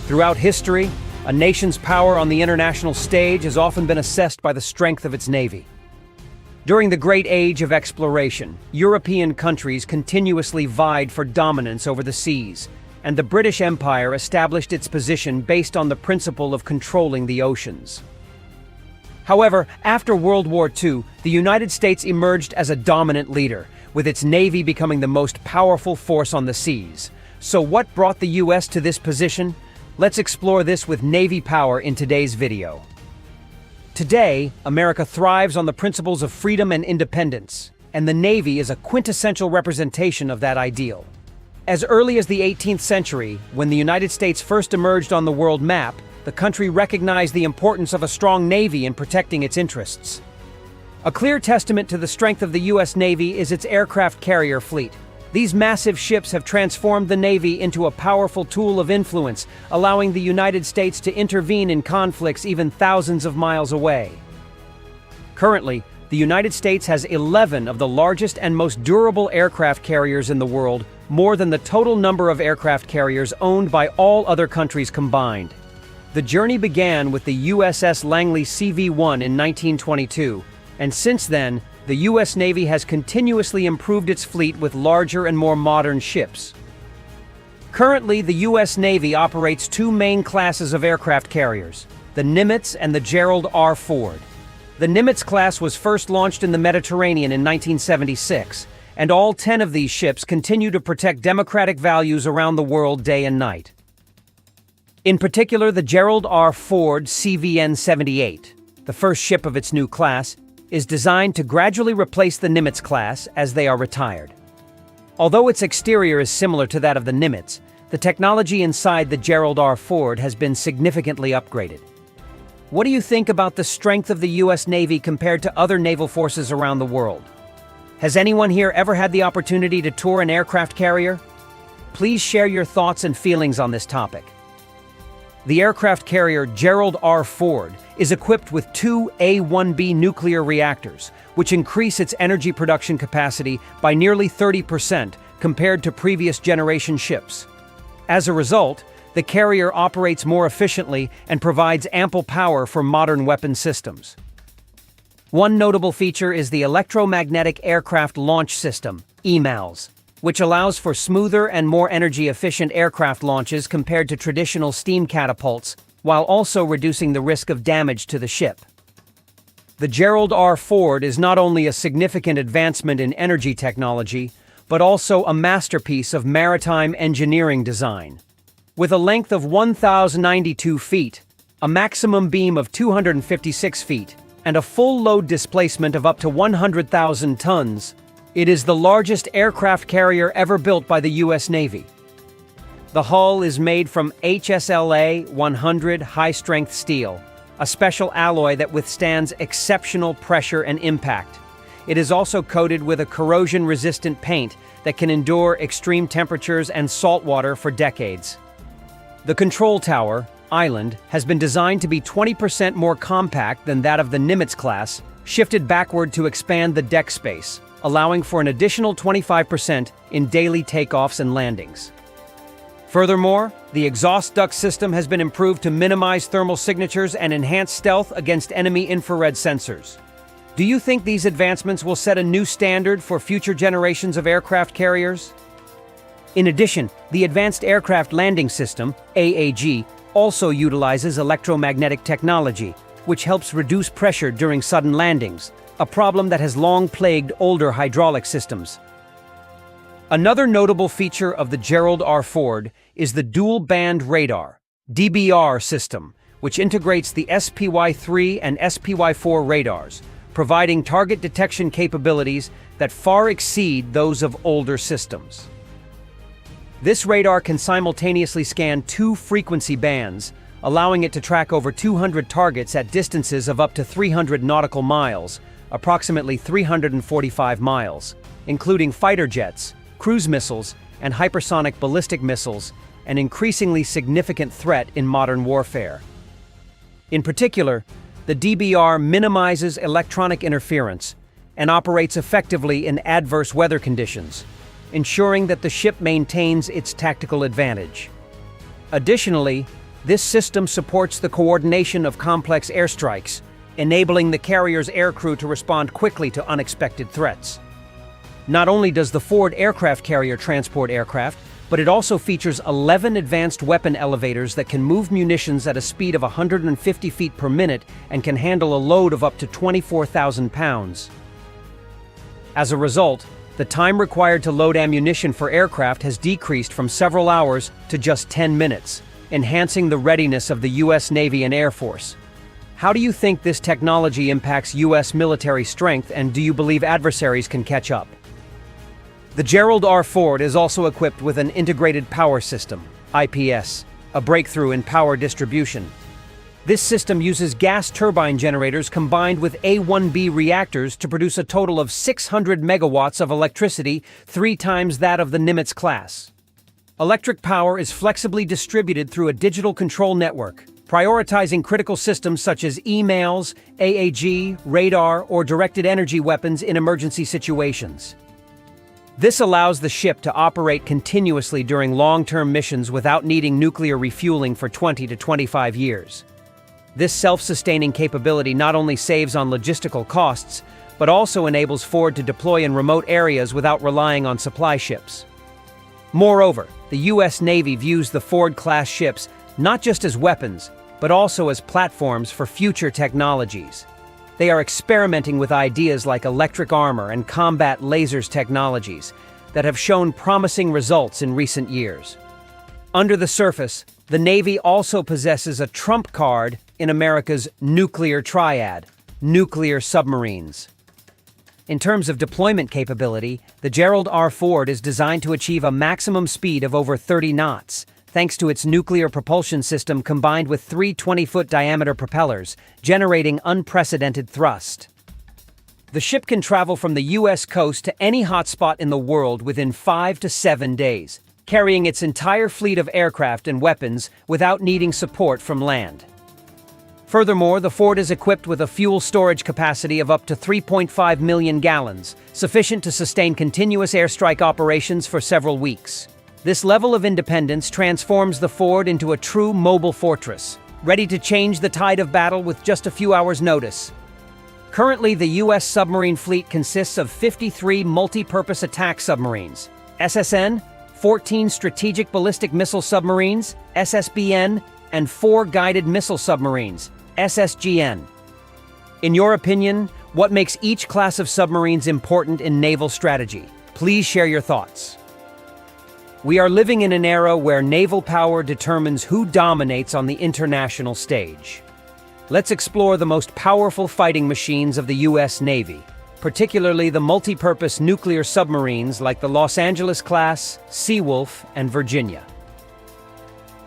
Throughout history, a nation's power on the international stage has often been assessed by the strength of its navy. During the Great Age of Exploration, European countries continuously vied for dominance over the seas, and the British Empire established its position based on the principle of controlling the oceans. However, after World War II, the United States emerged as a dominant leader, with its navy becoming the most powerful force on the seas. So what brought the US to this position? Let's explore this with Navy power in today's video. Today, America thrives on the principles of freedom and independence, and the Navy is a quintessential representation of that ideal. As early as the 18th century, when the United States first emerged on the world map, the country recognized the importance of a strong Navy in protecting its interests. A clear testament to the strength of the U.S. Navy is its aircraft carrier fleet. These massive ships have transformed the Navy into a powerful tool of influence, allowing the United States to intervene in conflicts even thousands of miles away. Currently, the United States has 11 of the largest and most durable aircraft carriers in the world, more than the total number of aircraft carriers owned by all other countries combined. The journey began with the USS Langley CV-1 in 1922, and since then, the U.S. Navy has continuously improved its fleet with larger and more modern ships. Currently, the U.S. Navy operates two main classes of aircraft carriers, the Nimitz and the Gerald R. Ford. The Nimitz class was first launched in the Mediterranean in 1976, and all 10 of these ships continue to protect democratic values around the world day and night. In particular, the Gerald R. Ford CVN-78, the first ship of its new class, is designed to gradually replace the Nimitz class as they are retired. Although its exterior is similar to that of the Nimitz, the technology inside the Gerald R. Ford has been significantly upgraded. What do you think about the strength of the U.S. Navy compared to other naval forces around the world? Has anyone here ever had the opportunity to tour an aircraft carrier? Please share your thoughts and feelings on this topic. The aircraft carrier Gerald R. Ford is equipped with two A-1B nuclear reactors, which increase its energy production capacity by nearly 30% compared to previous generation ships. As a result, the carrier operates more efficiently and provides ample power for modern weapon systems. One notable feature is the Electromagnetic Aircraft Launch System, EMALS, which allows for smoother and more energy-efficient aircraft launches compared to traditional steam catapults, while also reducing the risk of damage to the ship. The Gerald R. Ford is not only a significant advancement in energy technology, but also a masterpiece of maritime engineering design. With a length of 1,092 feet, a maximum beam of 256 feet, and a full load displacement of up to 100,000 tons, it is the largest aircraft carrier ever built by the U.S. Navy. The hull is made from HSLA 100 high-strength steel, a special alloy that withstands exceptional pressure and impact. It is also coated with a corrosion-resistant paint that can endure extreme temperatures and salt water for decades. The control tower, Island, has been designed to be 20% more compact than that of the Nimitz class, shifted backward to expand the deck space, allowing for an additional 25% in daily takeoffs and landings. Furthermore, the exhaust duct system has been improved to minimize thermal signatures and enhance stealth against enemy infrared sensors. Do you think these advancements will set a new standard for future generations of aircraft carriers? In addition, the Advanced Aircraft Landing System, AAG, also utilizes electromagnetic technology, which helps reduce pressure during sudden landings, a problem that has long plagued older hydraulic systems. Another notable feature of the Gerald R. Ford is the dual-band radar, DBR system, which integrates the SPY-3 and SPY-4 radars, providing target detection capabilities that far exceed those of older systems. This radar can simultaneously scan two frequency bands, allowing it to track over 200 targets at distances of up to 300 nautical miles, approximately 345 miles, including fighter jets, cruise missiles, and hypersonic ballistic missiles, an increasingly significant threat in modern warfare. In particular, the DBR minimizes electronic interference and operates effectively in adverse weather conditions, ensuring that the ship maintains its tactical advantage. Additionally, This system supports the coordination of complex airstrikes, enabling the carrier's aircrew to respond quickly to unexpected threats. Not only does the Ford aircraft carrier transport aircraft, but it also features 11 advanced weapon elevators that can move munitions at a speed of 150 feet per minute and can handle a load of up to 24,000 pounds. As a result, the time required to load ammunition for aircraft has decreased from several hours to just 10 minutes, enhancing the readiness of the U.S. Navy and Air Force. How do you think this technology impacts U.S. military strength, and do you believe adversaries can catch up? The Gerald R. Ford is also equipped with an integrated power system, IPS, a breakthrough in power distribution. This system uses gas turbine generators combined with A1B reactors to produce a total of 600 megawatts of electricity, 3 times that of the Nimitz class. Electric power is flexibly distributed through a digital control network, prioritizing critical systems such as emails, AAG, radar, or directed energy weapons in emergency situations. This allows the ship to operate continuously during long-term missions without needing nuclear refueling for 20 to 25 years. This self-sustaining capability not only saves on logistical costs, but also enables Ford to deploy in remote areas without relying on supply ships. Moreover, the U.S. Navy views the Ford-class ships not just as weapons, but also as platforms for future technologies. They are experimenting with ideas like electric armor and combat lasers technologies that have shown promising results in recent years. Under the surface, the Navy also possesses a trump card in America's nuclear triad: nuclear submarines. In terms of deployment capability, the Gerald R. Ford is designed to achieve a maximum speed of over 30 knots, thanks to its nuclear propulsion system combined with 3 20-foot diameter propellers, generating unprecedented thrust. The ship can travel from the U.S. coast to any hotspot in the world within 5 to 7 days, carrying its entire fleet of aircraft and weapons without needing support from land. Furthermore, the Ford is equipped with a fuel storage capacity of up to 3.5 million gallons, sufficient to sustain continuous airstrike operations for several weeks. This level of independence transforms the Ford into a true mobile fortress, ready to change the tide of battle with just a few hours' notice. Currently, the U.S. submarine fleet consists of 53 multi-purpose attack submarines, SSN, 14 strategic ballistic missile submarines, SSBN, and 4 guided missile submarines, SSGN. In your opinion, what makes each class of submarines important in naval strategy? Please share your thoughts. We are living in an era where naval power determines who dominates on the international stage. Let's explore the most powerful fighting machines of the U.S. Navy, particularly the multi-purpose nuclear submarines like the Los Angeles-class, Seawolf, and Virginia.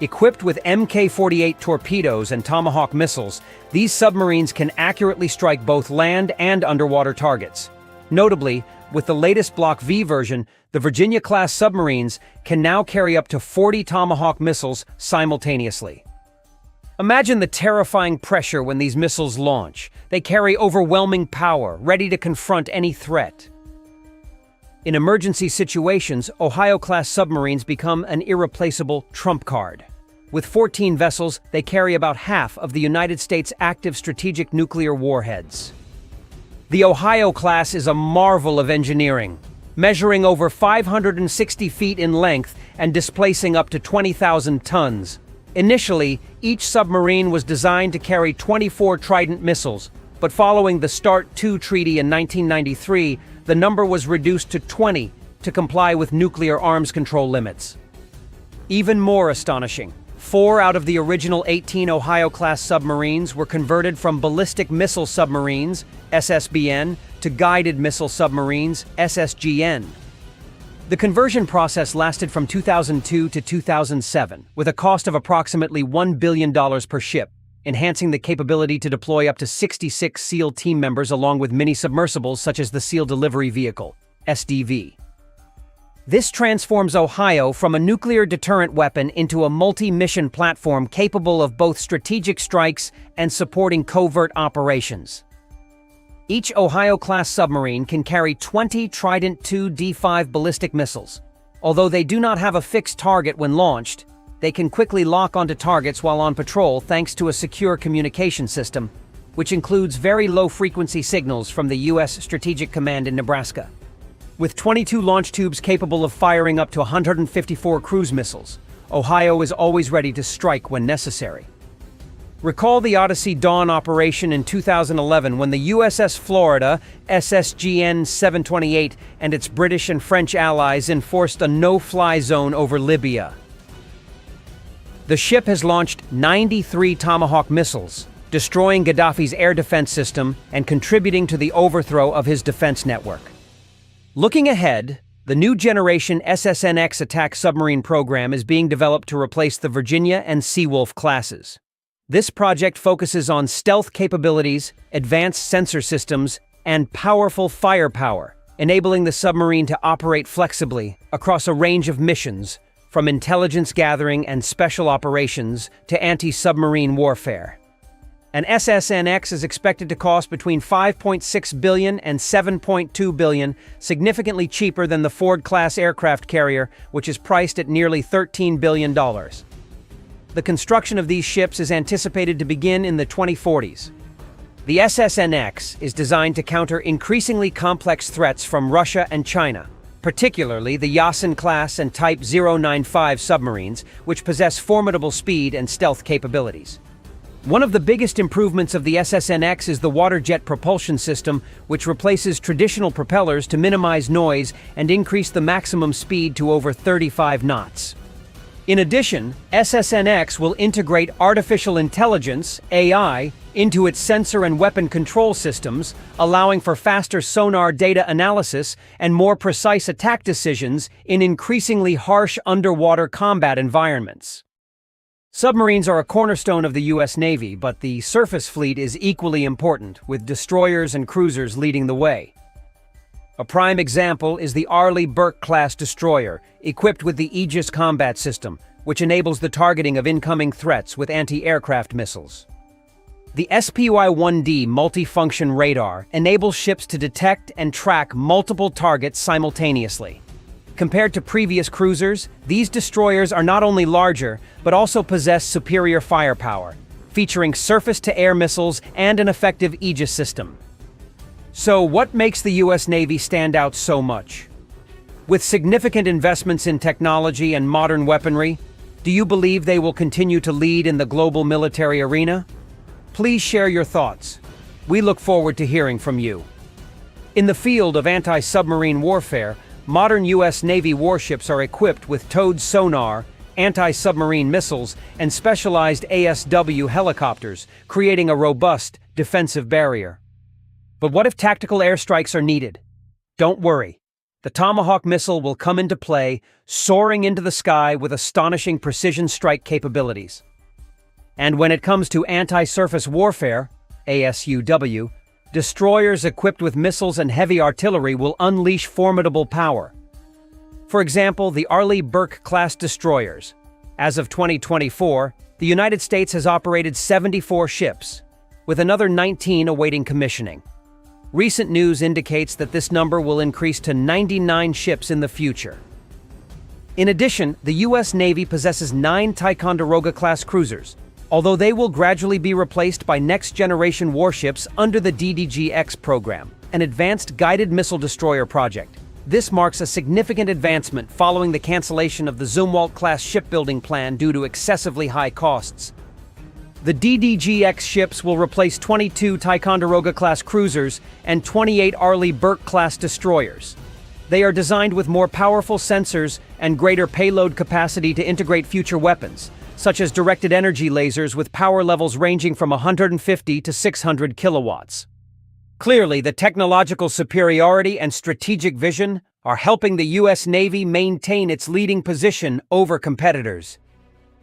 Equipped with Mk-48 torpedoes and Tomahawk missiles, these submarines can accurately strike both land and underwater targets. Notably, with the latest Block V version, the Virginia-class submarines can now carry up to 40 Tomahawk missiles simultaneously. Imagine the terrifying pressure when these missiles launch. They carry overwhelming power, ready to confront any threat. In emergency situations, Ohio-class submarines become an irreplaceable trump card. With 14 vessels, they carry about half of the United States' active strategic nuclear warheads. The Ohio class is a marvel of engineering, measuring over 560 feet in length and displacing up to 20,000 tons. Initially, each submarine was designed to carry 24 Trident missiles, but following the START II treaty in 1993, the number was reduced to 20 to comply with nuclear arms control limits. Even more astonishing, 4 out of the original 18 Ohio-class submarines were converted from ballistic missile submarines, SSBN, to guided missile submarines, SSGN. The conversion process lasted from 2002 to 2007, with a cost of approximately $1 billion per ship, enhancing the capability to deploy up to 66 SEAL team members along with mini-submersibles such as the SEAL Delivery Vehicle, SDV. This transforms Ohio from a nuclear deterrent weapon into a multi-mission platform capable of both strategic strikes and supporting covert operations. Each Ohio-class submarine can carry 20 Trident II D5 ballistic missiles. Although they do not have a fixed target when launched, they can quickly lock onto targets while on patrol thanks to a secure communication system, which includes very low-frequency signals from the U.S. Strategic Command in Nebraska. With 22 launch tubes capable of firing up to 154 cruise missiles, Ohio is always ready to strike when necessary. Recall the Odyssey Dawn operation in 2011 when the USS Florida, SSGN 728, and its British and French allies enforced a no-fly zone over Libya. The ship has launched 93 Tomahawk missiles, destroying Gaddafi's air defense system and contributing to the overthrow of his defense network. Looking ahead, the new generation SSNX attack submarine program is being developed to replace the Virginia and Seawolf classes. This project focuses on stealth capabilities, advanced sensor systems, and powerful firepower, enabling the submarine to operate flexibly across a range of missions, from intelligence gathering and special operations to anti-submarine warfare. An SSNX is expected to cost between $5.6 billion and $7.2 billion, significantly cheaper than the Ford-class aircraft carrier, which is priced at nearly $13 billion. The construction of these ships is anticipated to begin in the 2040s. The SSNX is designed to counter increasingly complex threats from Russia and China, particularly the Yasin-class and Type 095 submarines, which possess formidable speed and stealth capabilities. One of the biggest improvements of the SSNX is the water jet propulsion system, which replaces traditional propellers to minimize noise and increase the maximum speed to over 35 knots. In addition, SSNX will integrate artificial intelligence, AI, into its sensor and weapon control systems, allowing for faster sonar data analysis and more precise attack decisions in increasingly harsh underwater combat environments. Submarines are a cornerstone of the U.S. Navy, but the surface fleet is equally important, with destroyers and cruisers leading the way. A prime example is the Arleigh Burke-class destroyer, equipped with the Aegis combat system, which enables the targeting of incoming threats with anti-aircraft missiles. The SPY-1D multifunction radar enables ships to detect and track multiple targets simultaneously. Compared to previous cruisers, these destroyers are not only larger, but also possess superior firepower, featuring surface-to-air missiles and an effective Aegis system. So, what makes the U.S. Navy stand out so much? With significant investments in technology and modern weaponry, do you believe they will continue to lead in the global military arena? Please share your thoughts. We look forward to hearing from you. In the field of anti-submarine warfare, modern U.S. Navy warships are equipped with towed sonar, anti-submarine missiles, and specialized ASW helicopters, creating a robust defensive barrier. But what if tactical airstrikes are needed? Don't worry. The Tomahawk missile will come into play, soaring into the sky with astonishing precision strike capabilities. And when it comes to anti-surface warfare, ASUW, destroyers equipped with missiles and heavy artillery will unleash formidable power. For example, the Arleigh Burke-class destroyers. As of 2024, the United States has operated 74 ships, with another 19 awaiting commissioning. Recent news indicates that this number will increase to 99 ships in the future. In addition, the U.S. Navy possesses 9 Ticonderoga-class cruisers, although they will gradually be replaced by next-generation warships under the DDG-X program, an advanced guided missile destroyer project. This marks a significant advancement following the cancellation of the Zumwalt-class shipbuilding plan due to excessively high costs. The DDG-X ships will replace 22 Ticonderoga-class cruisers and 28 Arleigh Burke-class destroyers. They are designed with more powerful sensors and greater payload capacity to integrate future weapons, such as directed energy lasers with power levels ranging from 150 to 600 kilowatts. Clearly, the technological superiority and strategic vision are helping the U.S. Navy maintain its leading position over competitors.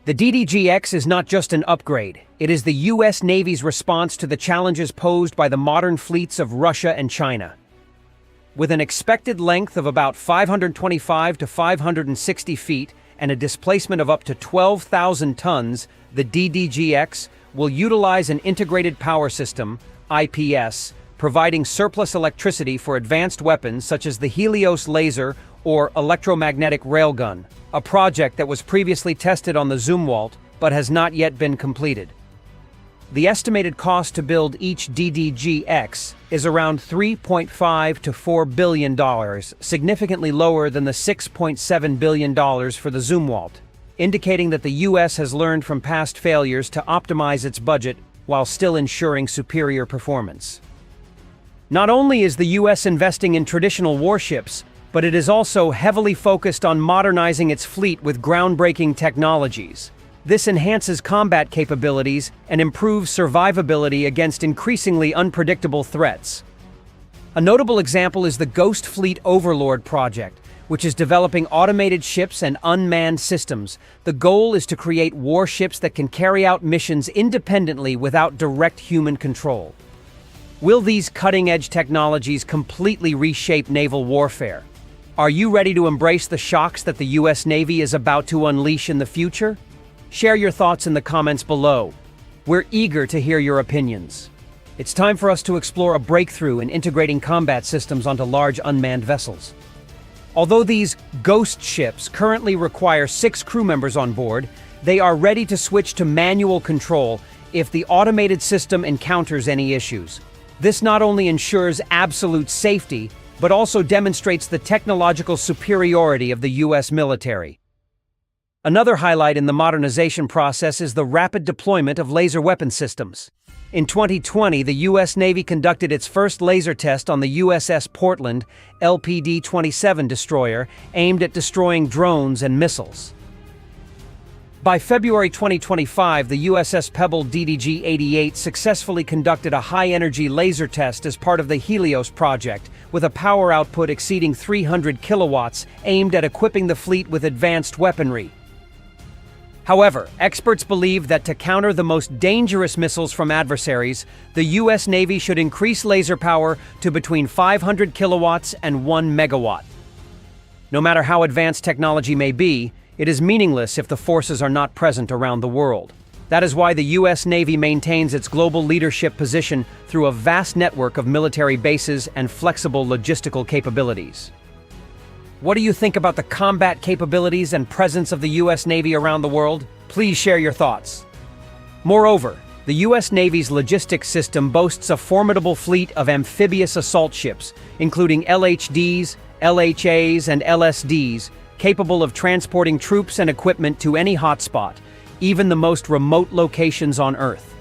The DDG-X is not just an upgrade, it is the U.S. Navy's response to the challenges posed by the modern fleets of Russia and China. With an expected length of about 525 to 560 feet and a displacement of up to 12,000 tons, the DDG-X will utilize an integrated power system, IPS, providing surplus electricity for advanced weapons such as the Helios laser or electromagnetic railgun. a project that was previously tested on the Zumwalt but has not yet been completed. The estimated cost to build each DDG-X is around $3.5 to $4 billion, significantly lower than the $6.7 billion for the Zumwalt, indicating that the U.S. has learned from past failures to optimize its budget while still ensuring superior performance. Not only is the U.S. investing in traditional warships, but it is also heavily focused on modernizing its fleet with groundbreaking technologies. This enhances combat capabilities and improves survivability against increasingly unpredictable threats. A notable example is the Ghost Fleet Overlord project, which is developing automated ships and unmanned systems. The goal is to create warships that can carry out missions independently without direct human control. Will these cutting-edge technologies completely reshape naval warfare? Are you ready to embrace the shocks that the U.S. Navy is about to unleash in the future? Share your thoughts in the comments below. We're eager to hear your opinions. It's time for us to explore a breakthrough in integrating combat systems onto large unmanned vessels. Although these ghost ships currently require 6 crew members on board, they are ready to switch to manual control if the automated system encounters any issues. This not only ensures absolute safety, but also demonstrates the technological superiority of the U.S. military. Another highlight in the modernization process is the rapid deployment of laser weapon systems. In 2020, the U.S. Navy conducted its first laser test on the USS Portland LPD-27 destroyer, aimed at destroying drones and missiles. By February 2025, the USS Pebble DDG-88 successfully conducted a high-energy laser test as part of the Helios project, with a power output exceeding 300 kilowatts, aimed at equipping the fleet with advanced weaponry. However, experts believe that to counter the most dangerous missiles from adversaries, the U.S. Navy should increase laser power to between 500 kilowatts and 1 megawatt. No matter how advanced technology may be, it is meaningless if the forces are not present around the world. That is why the U.S. Navy maintains its global leadership position through a vast network of military bases and flexible logistical capabilities. What do you think about the combat capabilities and presence of the U.S. Navy around the world? Please share your thoughts. Moreover, the U.S. Navy's logistics system boasts a formidable fleet of amphibious assault ships, including LHDs, LHAs, and LSDs, capable of transporting troops and equipment to any hotspot, even the most remote locations on Earth.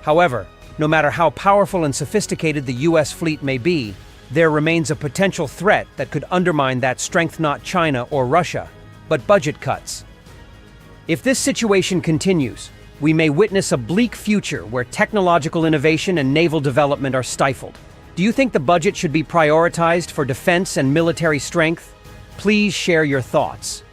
However, no matter how powerful and sophisticated the U.S. fleet may be, there remains a potential threat that could undermine that strength. Not China or Russia, but budget cuts. If this situation continues, we may witness a bleak future where technological innovation and naval development are stifled. Do you think the budget should be prioritized for defense and military strength? Please share your thoughts.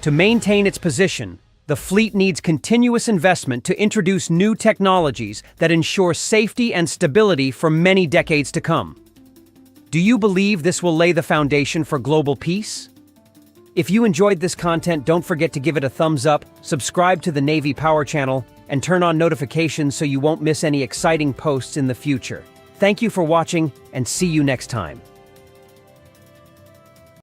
To maintain its position, the fleet needs continuous investment to introduce new technologies that ensure safety and stability for many decades to come. Do you believe this will lay the foundation for global peace? If you enjoyed this content, don't forget to give it a thumbs up, subscribe to the Navy Power channel, and turn on notifications so you won't miss any exciting posts in the future. Thank you for watching, and see you next time.